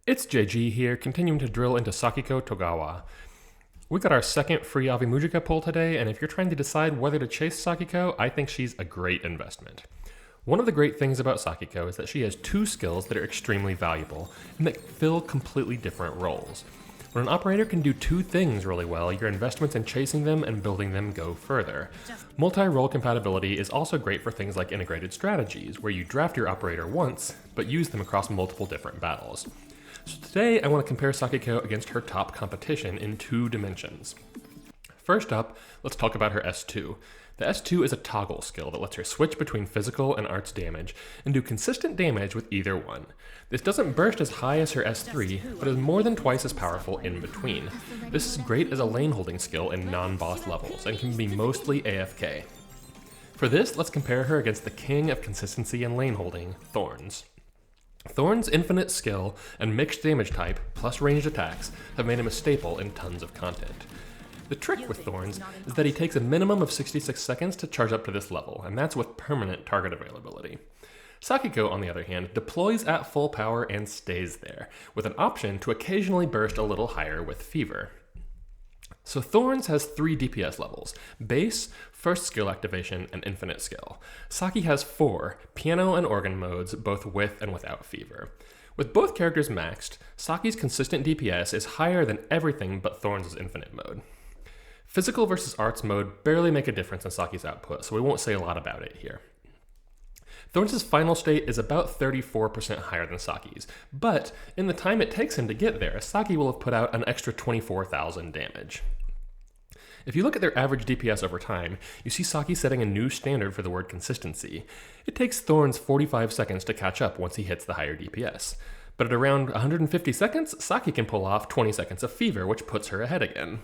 It's JG here, continuing to drill into Sakiko Togawa. We got our second free Avimujica pull today, and if you're trying to decide whether to chase Sakiko, I think she's a great investment. One of the great things about Sakiko is that she has two skills that are extremely valuable, and that fill completely different roles. When an operator can do two things really well, your investments in chasing them and building them go further. Multi-role compatibility is also great for things like integrated strategies, where you draft your operator once, but use them across multiple different battles. So today I want to compare Sakiko against her top competition in two dimensions. First up, let's talk about her S2. The S2 is a toggle skill that lets her switch between physical and arts damage and do consistent damage with either one. This doesn't burst as high as her S3, but is more than twice as powerful in between. This is great as a lane holding skill in non-boss levels and can be mostly AFK. For this, let's compare her against the king of consistency and lane holding, Thorns. Thorns' infinite skill and mixed damage type, plus ranged attacks, have made him a staple in tons of content. The trick with Thorns is that he takes a minimum of 66 seconds to charge up to this level, and that's with permanent target availability. Sakiko, on the other hand, deploys at full power and stays there, with an option to occasionally burst a little higher with Fever. So Thorns has 3 DPS levels: Base, First Skill Activation, and Infinite Skill. Saki has 4, Piano and Organ modes, both with and without Fever. With both characters maxed, Saki's consistent DPS is higher than everything but Thorns' Infinite mode. Physical versus Arts mode barely make a difference in Saki's output, so we won't say a lot about it here. Thorns' final state is about 34% higher than Saki's, but in the time it takes him to get there, Saki will have put out an extra 24,000 damage. If you look at their average DPS over time, you see Saki setting a new standard for the word consistency. It takes Thorns 45 seconds to catch up once he hits the higher DPS. But at around 150 seconds, Saki can pull off 20 seconds of Fever, which puts her ahead again.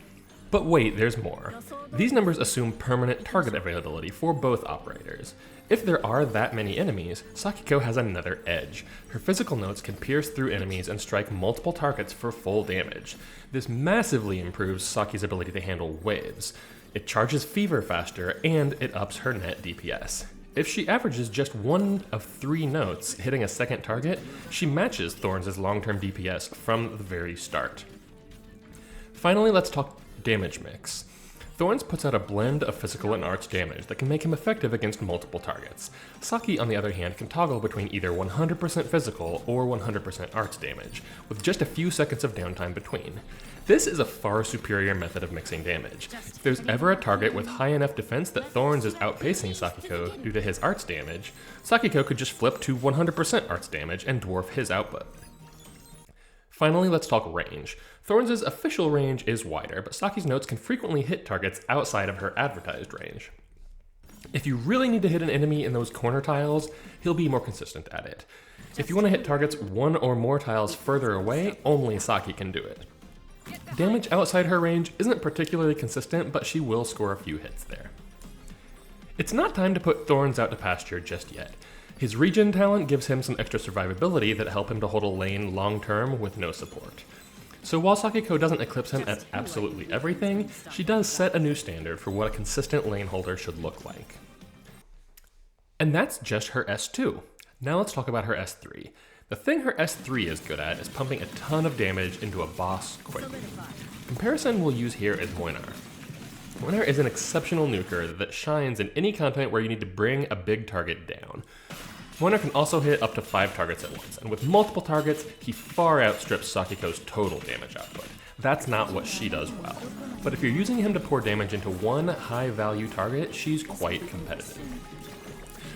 But wait, there's more. These numbers assume permanent target availability for both operators. If there are that many enemies, Sakiko has another edge. Her physical notes can pierce through enemies and strike multiple targets for full damage. This massively improves Saki's ability to handle waves. It charges Fever faster, and it ups her net DPS. If she averages just 1 of 3 notes hitting a second target, she matches Thorns' long-term DPS from the very start. Finally, let's talk damage mix. Thorns puts out a blend of physical and arts damage that can make him effective against multiple targets. Saki, on the other hand, can toggle between either 100% physical or 100% arts damage, with just a few seconds of downtime between. This is a far superior method of mixing damage. If there's ever a target with high enough defense that Thorns is outpacing Sakiko due to his arts damage, Sakiko could just flip to 100% arts damage and dwarf his output. Finally, let's talk range. Thorns' official range is wider, but Saki's notes can frequently hit targets outside of her advertised range. If you really need to hit an enemy in those corner tiles, he'll be more consistent at it. If you want to hit targets 1 or more tiles further away, only Saki can do it. Damage outside her range isn't particularly consistent, but she will score a few hits there. It's not time to put Thorns out to pasture just yet. His regen talent gives him some extra survivability that help him to hold a lane long-term with no support. So while Sakiko doesn't eclipse him at absolutely everything, she does set a new standard for what a consistent lane holder should look like. And that's just her S2. Now let's talk about her S3. The thing her S3 is good at is pumping a ton of damage into a boss quickly. The comparison we'll use here is Mlynar. Mlynar is an exceptional nuker that shines in any content where you need to bring a big target down. Mlynar can also hit up to 5 targets at once, and with multiple targets, he far outstrips Sakiko's total damage output. That's not what she does well. But if you're using him to pour damage into one high-value target, she's quite competitive.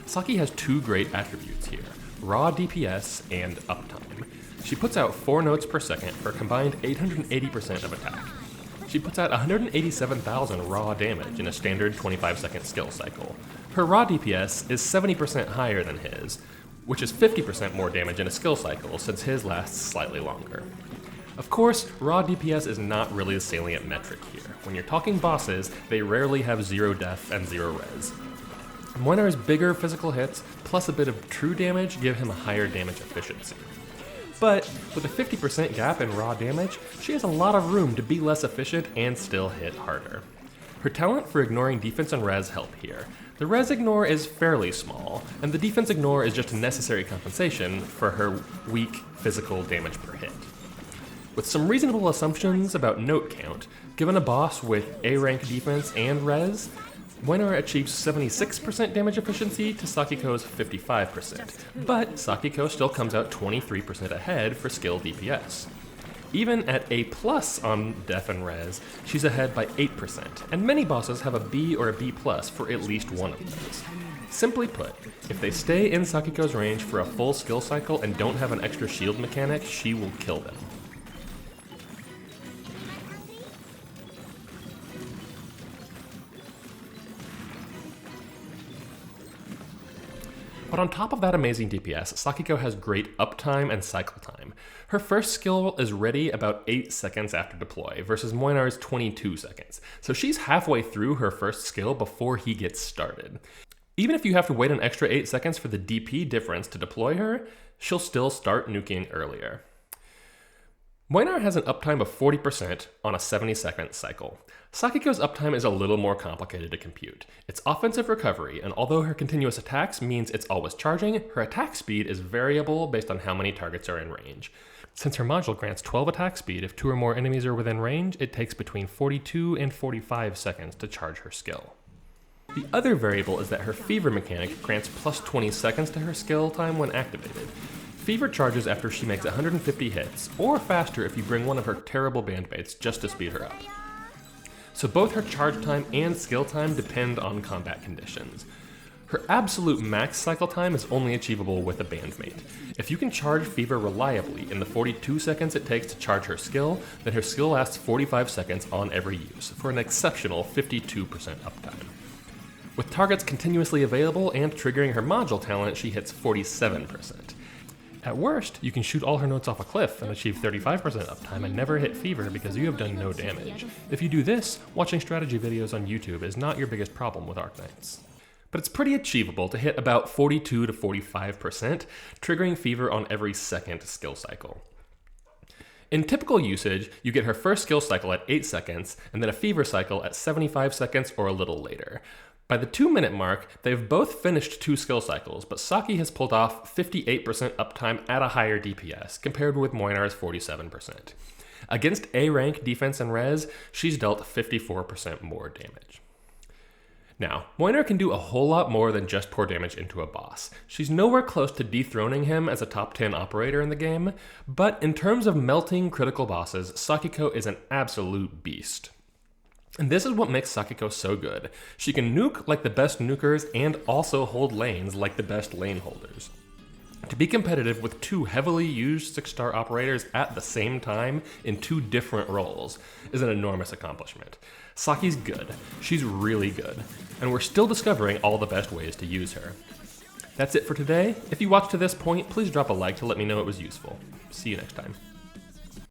Saki has 2 great attributes here: raw DPS and uptime. She puts out 4 notes per second for a combined 880% of attack. She puts out 187,000 raw damage in a standard 25-second skill cycle. Her raw DPS is 70% higher than his, which is 50% more damage in a skill cycle since his lasts slightly longer. Of course, raw DPS is not really a salient metric here. When you're talking bosses, they rarely have 0 death and 0 res. Mlynar's bigger physical hits, plus a bit of true damage, give him a higher damage efficiency. But with a 50% gap in raw damage, she has a lot of room to be less efficient and still hit harder. Her talent for ignoring defense and res help here. The res ignore is fairly small, and the defense ignore is just a necessary compensation for her weak physical damage per hit. With some reasonable assumptions about note count, given a boss with A rank defense and res, Mlynar achieves 76% damage efficiency to Sakiko's 55%, but Sakiko still comes out 23% ahead for skill DPS. Even at A+ on def and res, she's ahead by 8%, and many bosses have a B or a B+ for at least one of those. Simply put, if they stay in Sakiko's range for a full skill cycle and don't have an extra shield mechanic, she will kill them. But on top of that amazing DPS, Sakiko has great uptime and cycle time. Her first skill is ready about 8 seconds after deploy, versus Mlynar's 22 seconds, so she's halfway through her first skill before he gets started. Even if you have to wait an extra 8 seconds for the DP difference to deploy her, she'll still start nuking earlier. Mlynar has an uptime of 40% on a 70-second cycle. Sakiko's uptime is a little more complicated to compute. It's offensive recovery, and although her continuous attacks means it's always charging, her attack speed is variable based on how many targets are in range. Since her module grants 12 attack speed, if 2 or more enemies are within range, it takes between 42 and 45 seconds to charge her skill. The other variable is that her fever mechanic grants plus 20 seconds to her skill time when activated. Fever charges after she makes 150 hits, or faster if you bring one of her terrible bandmates just to speed her up. So both her charge time and skill time depend on combat conditions. Her absolute max cycle time is only achievable with a bandmate. If you can charge Fever reliably in the 42 seconds it takes to charge her skill, then her skill lasts 45 seconds on every use, for an exceptional 52% uptime. With targets continuously available and triggering her module talent, she hits 47%. At worst, you can shoot all her notes off a cliff and achieve 35% uptime and never hit Fever because you have done no damage. If you do this, watching strategy videos on YouTube is not your biggest problem with Arknights. But it's pretty achievable to hit about 42 to 45%, triggering Fever on every second skill cycle. In typical usage, you get her first skill cycle at 8 seconds, and then a Fever cycle at 75 seconds or a little later. By the 2-minute mark, they've both finished 2 skill cycles, but Saki has pulled off 58% uptime at a higher DPS, compared with Mlynar's 47%. Against A-rank defense and res, she's dealt 54% more damage. Now, Mlynar can do a whole lot more than just pour damage into a boss. She's nowhere close to dethroning him as a top 10 operator in the game, but in terms of melting critical bosses, Sakiko is an absolute beast. And this is what makes Sakiko so good. She can nuke like the best nukers and also hold lanes like the best lane holders. To be competitive with 2 heavily used 6-star operators at the same time in 2 different roles is an enormous accomplishment. Saki's good, she's really good, and we're still discovering all the best ways to use her. That's it for today. If you watched to this point, please drop a like to let me know it was useful. See you next time.